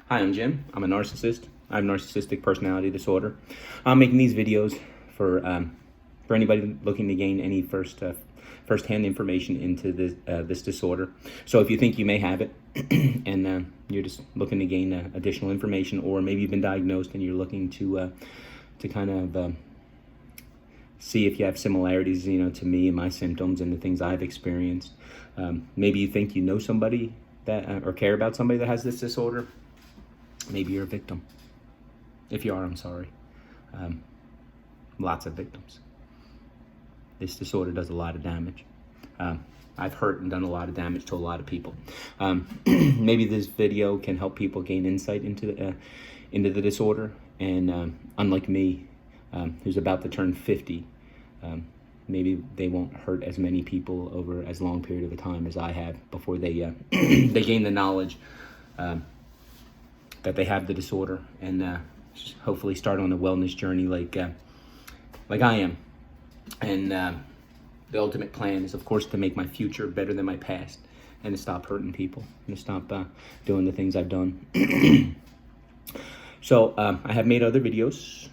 Hi, I'm Jim. I'm a narcissist. I have narcissistic personality disorder. I'm making these videos for anybody looking to gain any first-hand information into this disorder. So if you think you may have it and you're just looking to gain additional information, or maybe you've been diagnosed and you're looking to kind of see if you have similarities, to me and my symptoms and the things I've experienced. Maybe you think you know somebody that or care about somebody that has this disorder. Maybe you're a victim. If you are, I'm sorry. Lots of victims. This disorder does a lot of damage. I've hurt and done a lot of damage to a lot of people. Maybe this video can help people gain insight into the disorder. And unlike me, who's about to turn 50, maybe they won't hurt as many people over as long period of a time as I have before they they gain the knowledge that they have the disorder, and hopefully start on a wellness journey like I am. And the ultimate plan is, of course, to make my future better than my past, and to stop hurting people, and to stop doing the things I've done. So I have made other videos,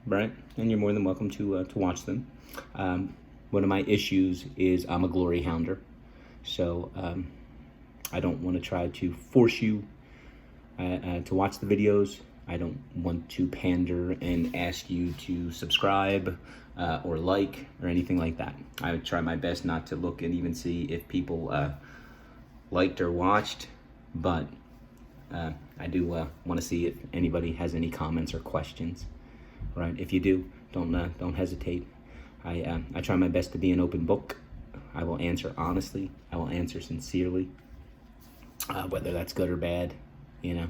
right? And you're more than welcome to watch them. One of my issues is I'm a glory hounder. So I don't want to try to force you to watch the videos. I don't want to pander and ask you to subscribe or like or anything like that. I would try my best not to look and even see if people liked or watched, but I do want to see if anybody has any comments or questions. Right? If you do, don't hesitate. I try my best to be an open book. I will answer honestly. I will answer sincerely, whether that's good or bad. Yeah.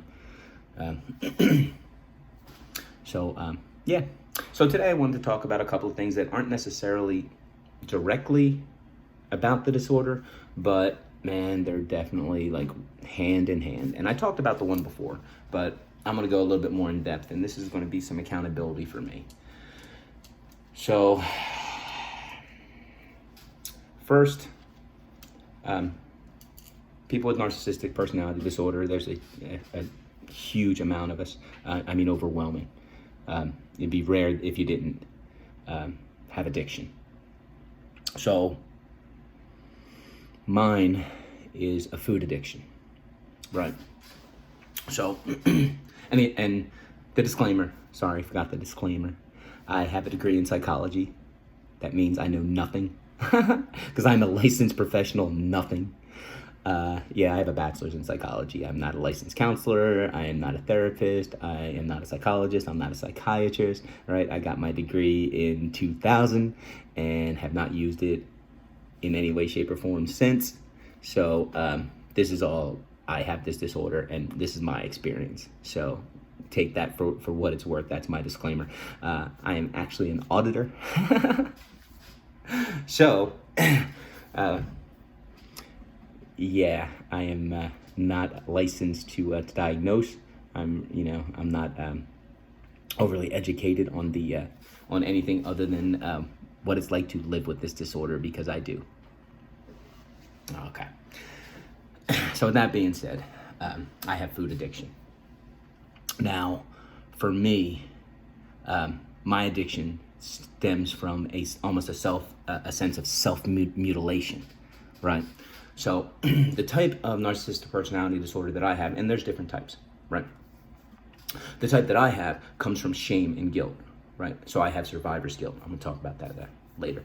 So today I wanted to talk about a couple of things that aren't necessarily directly about the disorder, but man, they're definitely like hand in hand. And I talked about the one before, but I'm going to go a little bit more in depth, and this is going to be some accountability for me. So first, people with narcissistic personality disorder, there's a huge amount of us. Overwhelming. It'd be rare if you didn't have addiction. So mine is a food addiction, right? So, and the disclaimer, sorry, forgot the disclaimer. I have a degree in psychology. That means I know nothing, because I'm a licensed professional, nothing. I have a bachelor's in psychology. I'm not a licensed counselor. I am not a therapist. I am not a psychologist. I'm not a psychiatrist, right? I got my degree in 2000 and have not used it in any way, shape, or form since. So this is all, I have this disorder, and this is my experience. So take that for what it's worth. That's my disclaimer. I am actually an auditor. So, yeah, I am not licensed to diagnose. I'm not overly educated on on anything other than what it's like to live with this disorder, because I do. Okay. So with that being said, I have food addiction. Now, for me, my addiction stems from almost a sense of self-mutilation, right? So the type of narcissistic personality disorder that I have, and there's different types, right? The type that I have comes from shame and guilt, right? So I have survivor's guilt. I'm gonna talk about that later.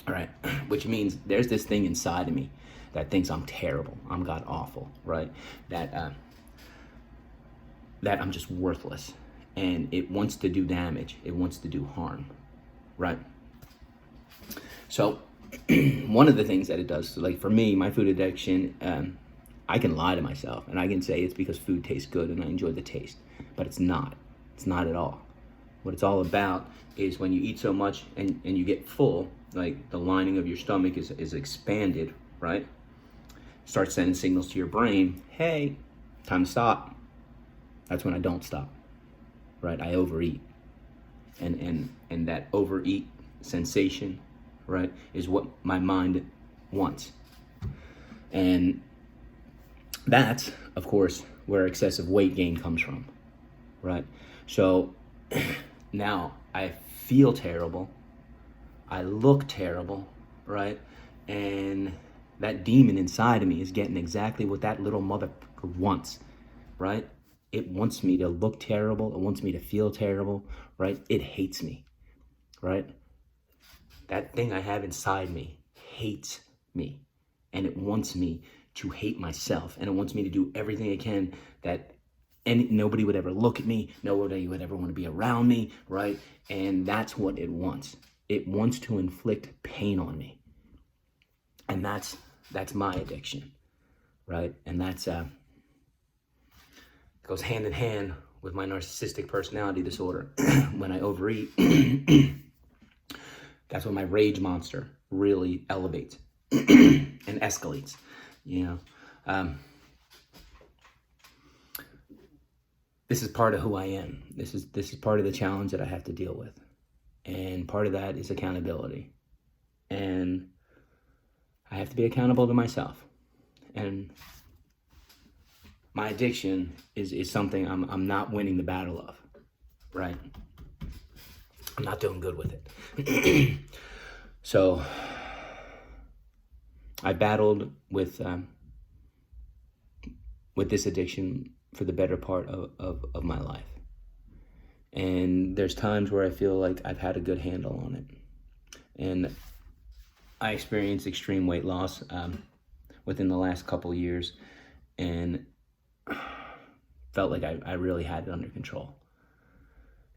All right, which means there's this thing inside of me that thinks I'm terrible, I'm god awful, right? That I'm just worthless, and it wants to do damage, it wants to do harm, right? So one of the things that it does, like for me, my food addiction, I can lie to myself and I can say it's because food tastes good and I enjoy the taste, but it's not at all. What it's all about is when you eat so much and you get full, like the lining of your stomach is expanded, right? Start sending signals to your brain, hey, time to stop. That's when I don't stop, right? I overeat. And that overeat sensation, right, is what my mind wants. And That's, of course, where excessive weight gain comes from, right? So now I feel terrible. I look terrible, right? And that demon inside of me is getting exactly what that little mother wants, right? It wants me to look terrible. It wants me to feel terrible, right? It hates me, right? That thing I have inside me hates me. And it wants me to hate myself. And it wants me to do everything it can that nobody would ever look at me. Nobody would ever want to be around me, right? And that's what it wants. It wants to inflict pain on me. And that's my addiction, right? And that's goes hand in hand with my narcissistic personality disorder. When I overeat, that's when my rage monster really elevates and escalates, This is part of who I am. This is part of the challenge that I have to deal with. And part of that is accountability. And I have to be accountable to myself. And my addiction is something I'm not winning the battle of, right? I'm not doing good with it. So I battled with this addiction for the better part of my life. And there's times where I feel like I've had a good handle on it. And I experienced extreme weight loss within the last couple of years, and felt like I really had it under control.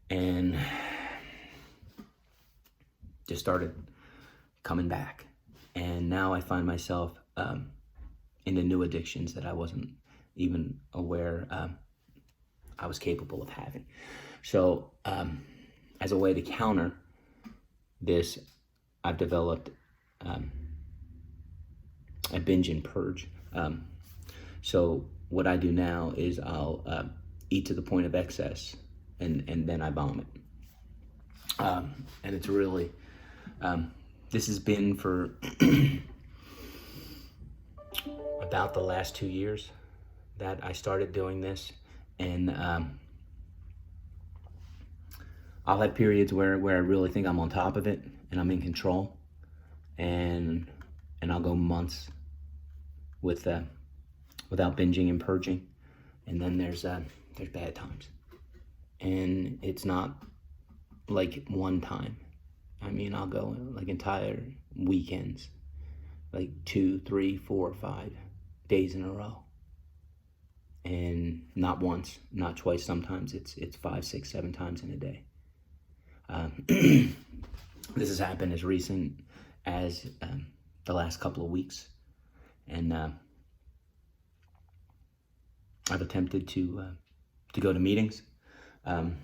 And just started coming back. And now I find myself into new addictions that I wasn't even aware I was capable of having. So as a way to counter this, I've developed a binge and purge. So what I do now is I'll eat to the point of excess, and then I vomit. And it's really, this has been for about the last 2 years that I started doing this. And I'll have periods where I really think I'm on top of it and I'm in control, and I'll go months with without binging and purging, and then there's bad times, and it's not like one time. I mean, I'll go like entire weekends, like 2, 3, 4, 5 days in a row, and not once, not twice. Sometimes it's 5, 6, 7 times in a day. This has happened as recent as the last couple of weeks, and I've attempted to go to meetings, and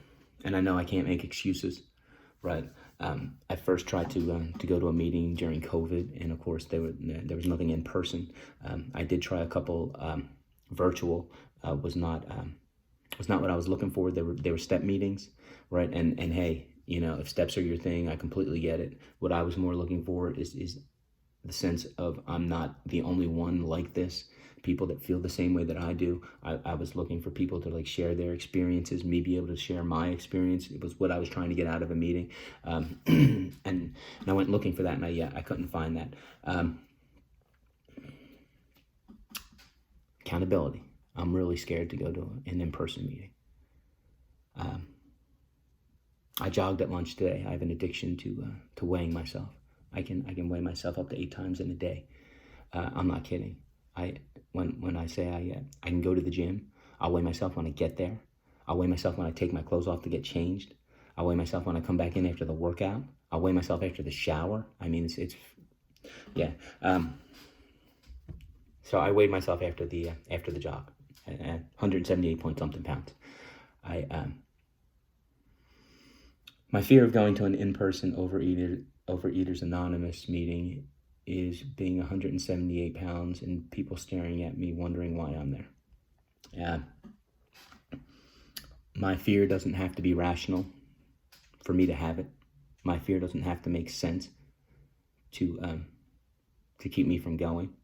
I know I can't make excuses, right? I first tried to go to a meeting during COVID, and of course there was nothing in person. I did try a couple virtual. Was not what I was looking for. They were step meetings, right? And hey, if steps are your thing, I completely get it. What I was more looking for is the sense of I'm not the only one like this. People that feel the same way that I do. I was looking for people to like share their experiences, me be able to share my experience. It was what I was trying to get out of a meeting. And I went looking for that, and I couldn't find that. Accountability. I'm really scared to go to an in-person meeting. I jogged at lunch today. I have an addiction to weighing myself. I can weigh myself up to 8 times in a day. I'm not kidding. When I say I can go to the gym, I'll weigh myself when I get there. I'll weigh myself when I take my clothes off to get changed. I'll weigh myself when I come back in after the workout. I'll weigh myself after the shower. I mean, it's yeah. So I weighed myself after the jog at 178 point something pounds. My fear of going to an in-person Overeaters Anonymous meeting is being 178 pounds and people staring at me wondering why I'm there. My fear doesn't have to be rational for me to have it. My fear doesn't have to make sense to keep me from going.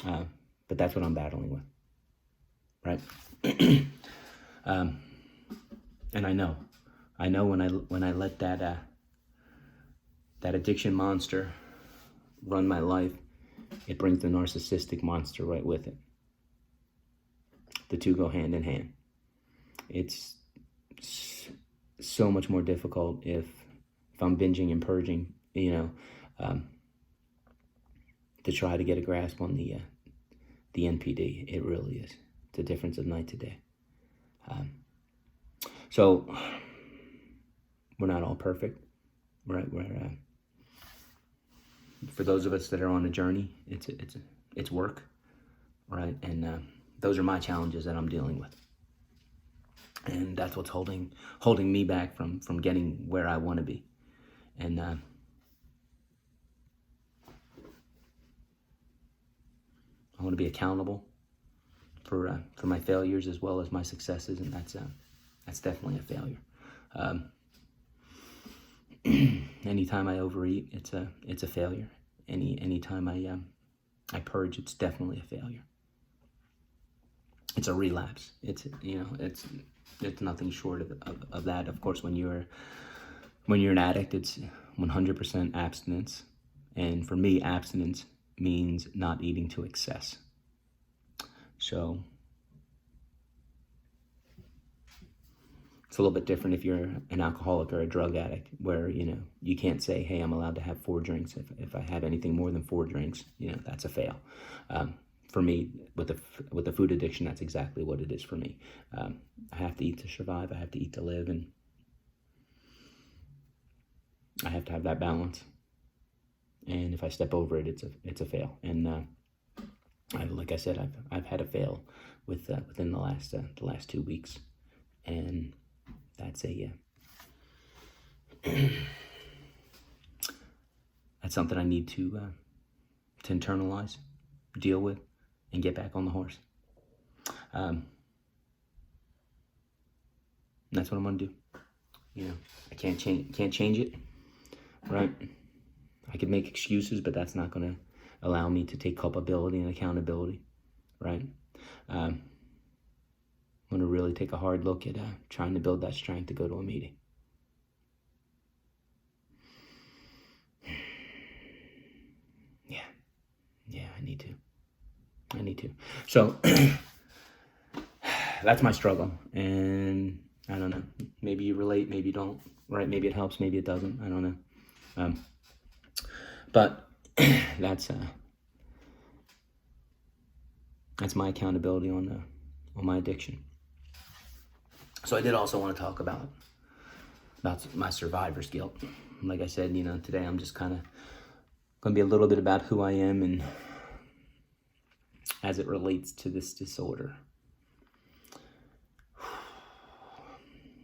But that's what I'm battling with. right? And I know when I let that addiction monster run my life, it brings the narcissistic monster right with it. The two go hand in hand. It's so much more difficult if I'm binging and purging, to try to get a grasp on the NPD. It really is. It's a difference of night to day. So we're not all perfect, right? We're for those of us that are on a journey, it's work, right? And those are my challenges that I'm dealing with, and that's what's holding me back from getting where I want to be. And I want to be accountable for my failures as well as my successes, and that's definitely a failure. Anytime I overeat, it's a failure. Anytime I purge, it's definitely a failure. It's a relapse. It's nothing short of that. Of course, when you're an addict, it's 100% abstinence, and for me, abstinence means not eating to excess. So it's a little bit different if you're an alcoholic or a drug addict, where you can't say, hey, I'm allowed to have 4 drinks. If I have anything more than 4 drinks, that's a fail. For me, with the food addiction, that's exactly what it is for me. I have to eat to survive. I have to eat to live, and I have to have that balance. And if I step over it, it's a fail. And like I said, I've had a fail within the last 2 weeks, and that's that's something I need to internalize, deal with, and get back on the horse. That's what I'm gonna do. I can't change it, right? I could make excuses, but that's not gonna allow me to take culpability and accountability, right? I'm gonna really take a hard look at trying to build that strength to go to a meeting. Yeah, I need to. So that's my struggle, and I don't know. Maybe you relate, maybe you don't, right? Maybe it helps, maybe it doesn't. I don't know. But that's my accountability on my addiction. So I did also want to talk about my survivor's guilt. Like I said, today I'm just kind of going to be a little bit about who I am and as it relates to this disorder.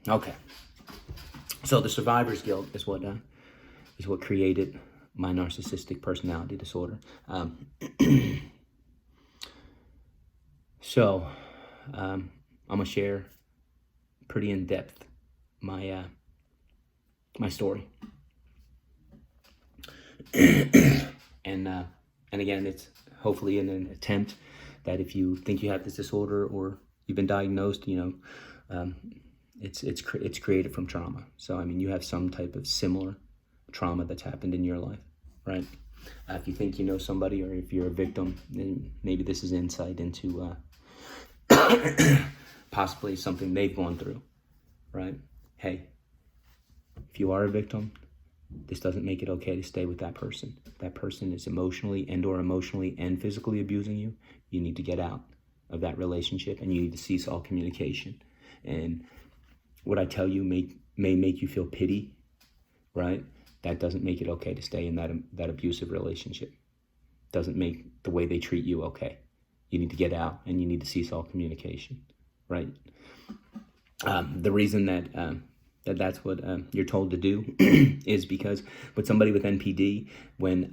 Okay. So the survivor's guilt is what created my narcissistic personality disorder. So I'm gonna share pretty in depth my story, and again, it's hopefully in an attempt that if you think you have this disorder or you've been diagnosed, it's created from trauma. So you have some type of similar trauma that's happened in your life, right? If you think you know somebody, or if you're a victim, then maybe this is insight into possibly something they've gone through, right? Hey, if you are a victim, this doesn't make it okay to stay with that person. If that person is emotionally and physically abusing you, you need to get out of that relationship, and you need to cease all communication. And what I tell you may make you feel pity, right? That doesn't make it okay to stay in that abusive relationship. Doesn't make the way they treat you okay. You need to get out, and you need to cease all communication, right? The reason that's what you're told to do is because with somebody with NPD, when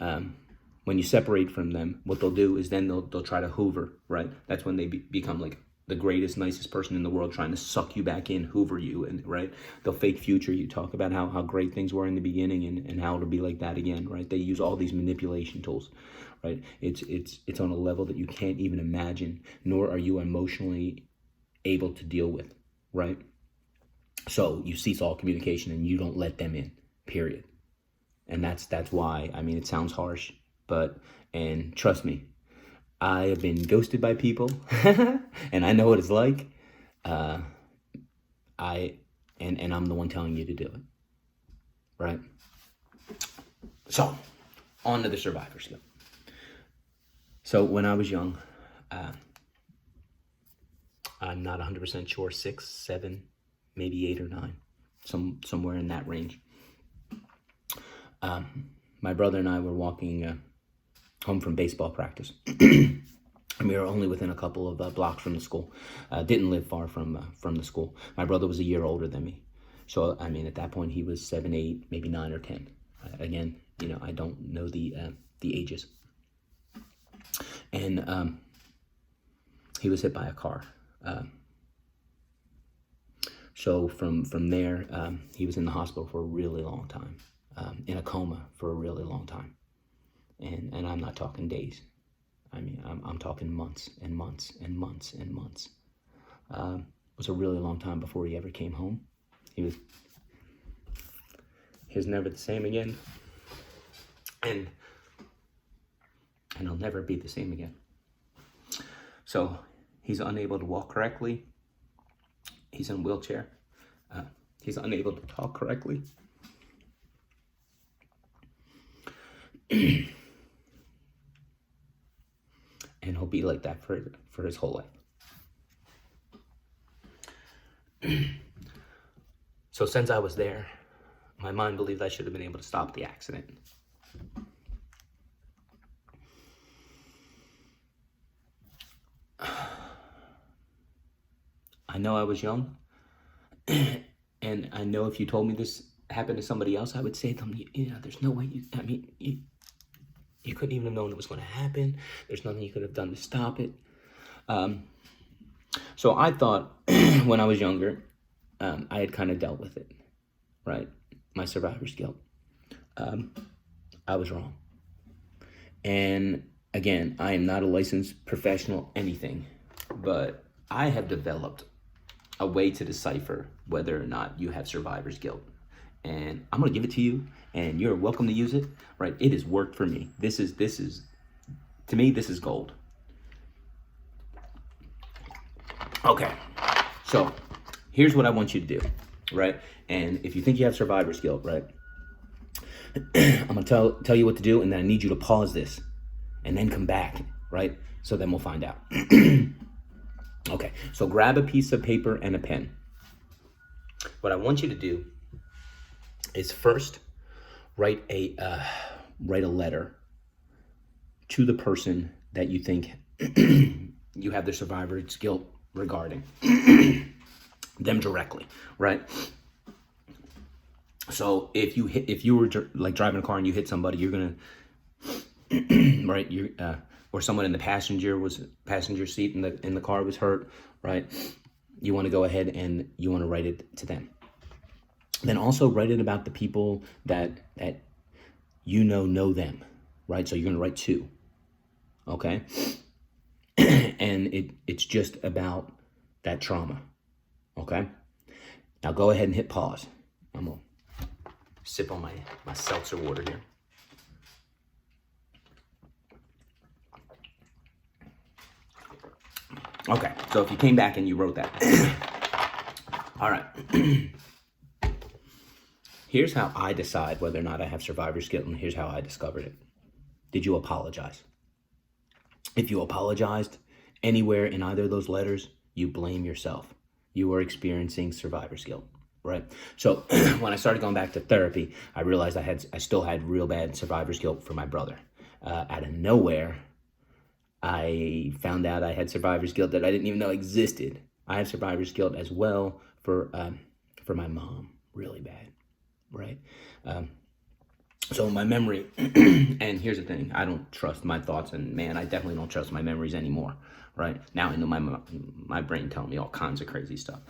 you separate from them, what they'll do is then they'll try to hoover, right? That's when they become like the greatest, nicest person in the world, trying to suck you back in, hoover you, and right? They'll fake future you, talk about how great things were in the beginning and how it'll be like that again, right? They use all these manipulation tools, right? It's on a level that you can't even imagine, nor are you emotionally able to deal with, right? So you cease all communication and you don't let them in, period. And that's why, I mean, it sounds harsh, and trust me, I have been ghosted by people and I know what it's like. And I'm the one telling you to do it, right? So, on to the survivor skill. So when I was young, I'm not 100% sure, 6, 7, maybe 8 or 9, somewhere in that range. My brother and I were walking home from baseball practice. And we were only within a couple of blocks from the school. Didn't live far from the school. My brother was a year older than me. So, I mean, at that point, he was 7, 8, maybe 9 or 10. Again, you know, I don't know the ages. And he was hit by a car. So from there, he was in the hospital for a really long time, in a coma for a really long time. And I'm not talking days. I mean, I'm talking months and months and months and months. It was a really long time before he ever came home. He was never the same again. And he'll never be the same again. So he's unable to walk correctly. He's in a wheelchair. He's unable to talk correctly. And he'll be like that for his whole life. So since I was there, my mind believed I should have been able to stop the accident. I know I was young, and I know if you told me this happened to somebody else, I would say to them, you know, there's no way you couldn't even have known it was going to happen. There's nothing you could have done to stop it. So I thought when I was younger, I had kind of dealt with it, right? My survivor's guilt. I was wrong. And again, I am not a licensed professional anything, but I have developed a way to decipher whether or not you have survivor's guilt. And I'm going to give it to you, and you're welcome to use it, right? It has worked for me. This is, to me, this is gold. Okay, so here's what I want you to do, right? And if you think you have survivor's guilt, right, I'm going to tell you what to do, and then I need you to pause this and then come back, right? So then we'll find out. Okay, so grab a piece of paper and a pen. What I want you to do is first write a letter to the person that you think you have the survivor's guilt regarding. Them directly, right? So if you were like driving a car and you hit somebody, you're gonna right, or someone in the passenger seat in the car was hurt, right? You want to go ahead and you want to write it to them. Then also write it about the people that you know them, right? So you're going to write 2, okay? And it's just about that trauma, okay? Now go ahead and hit pause. I'm going to sip on my seltzer water here. Okay, so if you came back and you wrote that. All right. Here's how I decide whether or not I have survivor's guilt, and here's how I discovered it. Did you apologize? If you apologized anywhere in either of those letters, you blame yourself. You are experiencing survivor's guilt, right? So when I started going back to therapy, I realized I still had real bad survivor's guilt for my brother. Out of nowhere, I found out I had survivor's guilt that I didn't even know existed. I have survivor's guilt as well for my mom, really bad, right? So my memory, and here's the thing, I don't trust my thoughts, and man, I definitely don't trust my memories anymore, right? Now I know my brain telling me all kinds of crazy stuff.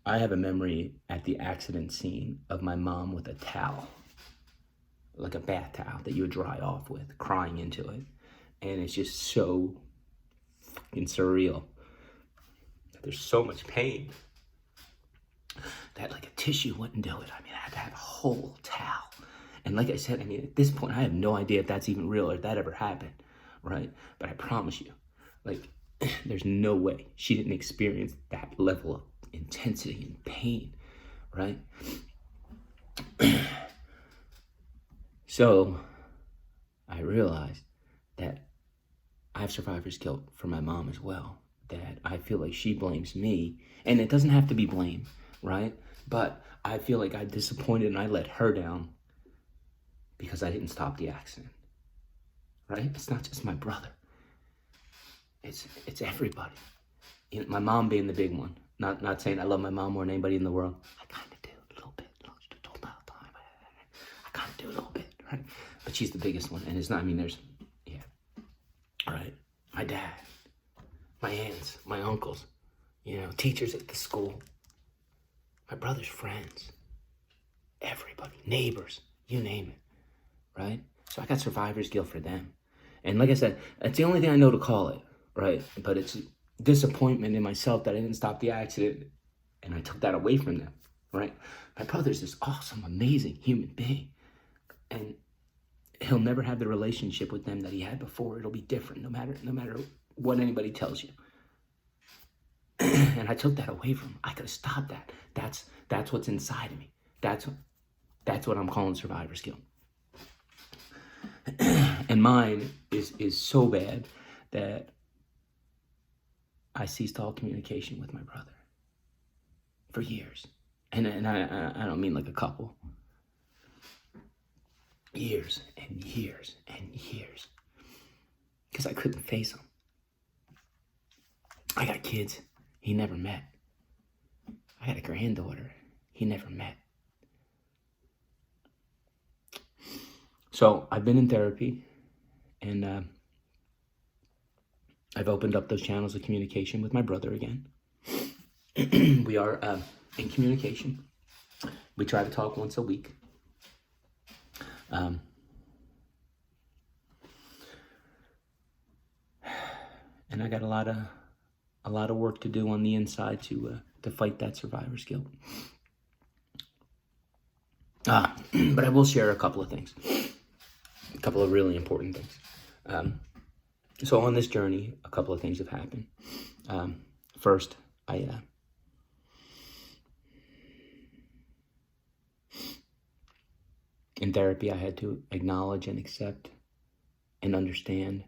I have a memory at the accident scene of my mom with a towel, like a bath towel that you would dry off with, crying into it. And it's just so fucking surreal. there's so much pain that like a tissue wouldn't do it. I mean, I had to have a whole towel. And like I said, I mean, at this point, I have no idea if that's even real or if that ever happened, right? But I promise you, like, there's no way she didn't experience that level of intensity and pain, right? So I realized that I have survivor's guilt for my mom as well, that I feel like she blames me, and it doesn't have to be blame, right? But I feel like I disappointed and I let her down because I didn't stop the accident, right? It's not just my brother. It's everybody. You know, my mom being the big one. Not saying I love my mom more than anybody in the world. I kind of do a little bit. I kind of do a little bit, right? But she's the biggest one, and it's not. I mean, there's, yeah, right. My dad, my aunts, my uncles, you know, teachers at the school, my brother's friends, everybody, neighbors, you name it, right? So I got survivor's guilt for them, and like I said, that's the only thing I know to call it, right? But it's disappointment in myself that I didn't stop the accident, and I took that away from them, right? My brother's this awesome, amazing human being, and he'll never have the relationship with them that he had before. It'll be different, no matter what anybody tells you. And I took that away from him. I could have stopped that. That's what's inside of me. That's what I'm calling survivor's guilt. And mine is so bad that I ceased all communication with my brother for years. And I don't mean like a couple. Years and years and years. Because I couldn't face him. I got kids he never met. I got a granddaughter he never met. So I've been in therapy, and I've opened up those channels of communication with my brother again. We are in communication. We try to talk once a week. And I got a lot of work to do on the inside to fight that survivor's guilt. But I will share a couple of things, a couple of really important things. So on this journey, a couple of things have happened. First, in therapy, I had to acknowledge and accept and understand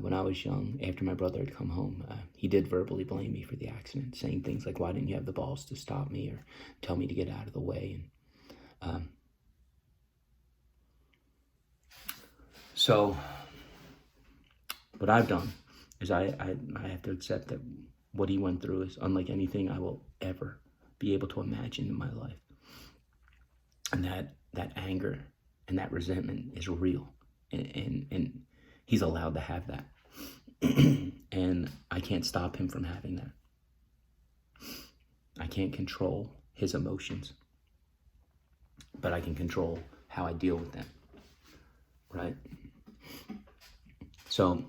when I was young, after my brother had come home, he did verbally blame me for the accident, saying things like, why didn't you have the balls to stop me or tell me to get out of the way? And so what I've done is I have to accept that what he went through is unlike anything I will ever be able to imagine in my life. And that anger and that resentment is real. And he's allowed to have that. And I can't stop him from having that. I can't control his emotions, but I can control how I deal with them, right? So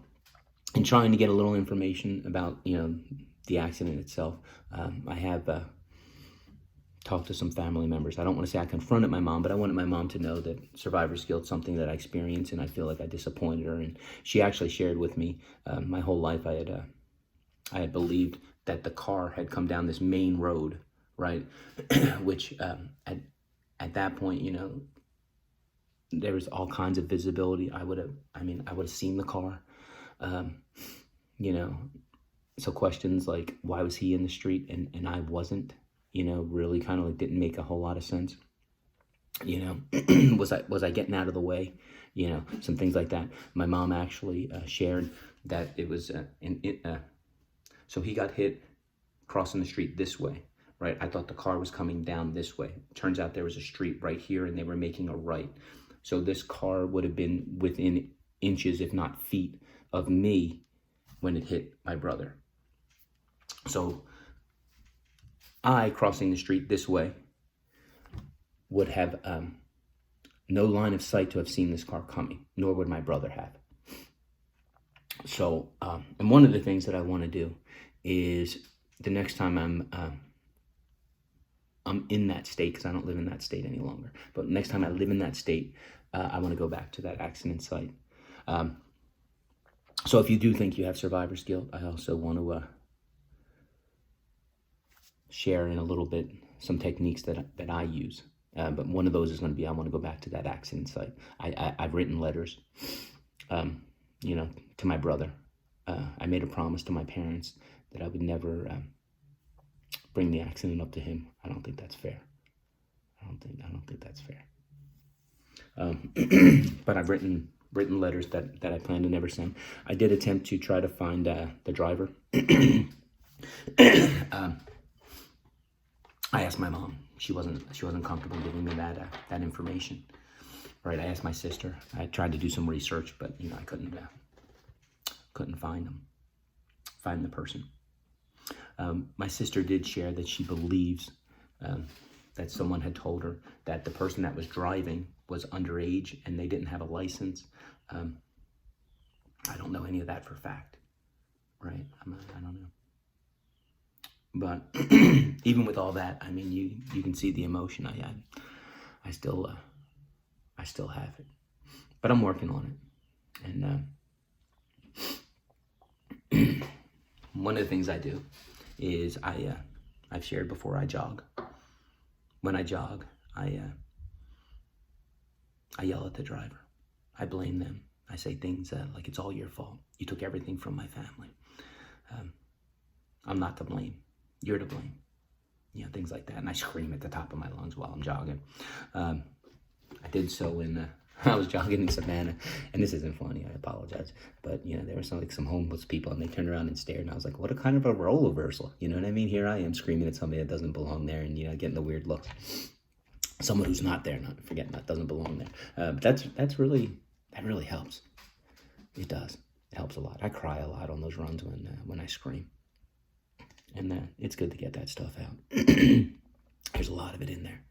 in trying to get a little information about, the accident itself, I have talked to some family members. I don't want to say I confronted my mom, but I wanted my mom to know that survivor's guilt is something that I experienced, and I feel like I disappointed her. And she actually shared with me my whole life I had believed that the car had come down this main road, right? Which at that point, there was all kinds of visibility. I would have seen the car, so questions like, why was he in the street and I wasn't, really kind of like didn't make a whole lot of sense. Was I getting out of the way? Some things like that. My mom actually shared that it was, so he got hit crossing the street this way, right? I thought the car was coming down this way. Turns out there was a street right here and they were making a right. So this car would have been within inches, if not feet, of me when it hit my brother. So I, crossing the street this way, would have no line of sight to have seen this car coming, nor would my brother have. So, and one of the things that I want to do is the next time I'm in that state, because I don't live in that state any longer, but next time I live in that state, I want to go back to that accident site. So if you do think you have survivor's guilt, I also want to share in a little bit some techniques that I use. But one of those is going to be, I want to go back to that accident site. I've written letters, to my brother. I made a promise to my parents that I would never bring the accident up to him. I don't think that's fair. I don't think that's fair. But I've written letters that I plan to never send. I did attempt to try to find the driver. I asked my mom. She wasn't comfortable giving me that information. Right. I asked my sister. I tried to do some research, but I couldn't find the person. My sister did share that she believes that someone had told her that the person that was driving was underage and they didn't have a license. I don't know any of that for a fact, right? I don't know. But even with all that, I mean, you can see the emotion I still have it, but I'm working on it. And one of the things I do is I've shared before, I jog. When I jog, I yell at the driver. I blame them. I say things like, it's all your fault. You took everything from my family. I'm not to blame. You're to blame. Things like that. And I scream at the top of my lungs while I'm jogging. I did so when I was jogging in Savannah. And this isn't funny, I apologize. But, there were some homeless people, and they turned around and stared. And I was like, what a kind of a role reversal. You know what I mean? Here I am screaming at somebody that doesn't belong there, and, getting the weird look. Someone who's not there, that doesn't belong there. That really helps. It does. It helps a lot. I cry a lot on those runs when I scream. And it's good to get that stuff out. There's a lot of it in there.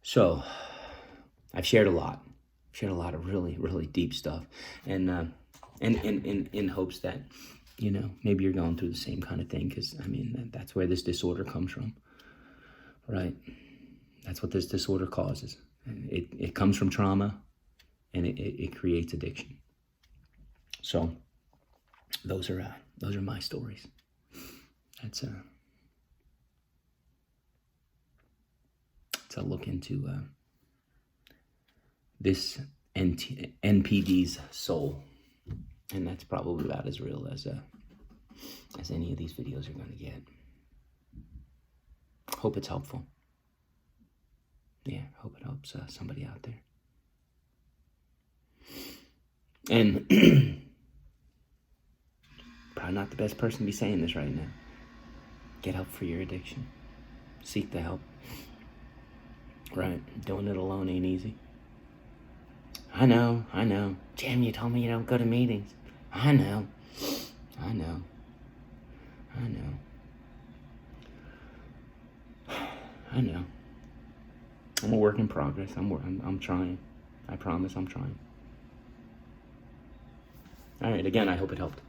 So I've shared a lot. Of really, really deep stuff. And in hopes that, maybe you're going through the same kind of thing. Because, I mean, that's where this disorder comes from. Right? That's what this disorder causes. It comes from trauma. And it creates addiction. So those are my stories. That's a look into this NPD's soul, and that's probably about as real as any of these videos are going to get. Hope it's helpful. Yeah, hope it helps somebody out there. And probably not the best person to be saying this right now. Get help for your addiction. Seek the help. Right? Doing it alone ain't easy. I know. Jim, you told me you don't go to meetings. I know. I'm a work in progress. I'm trying. I promise I'm trying. All right, again, I hope it helped.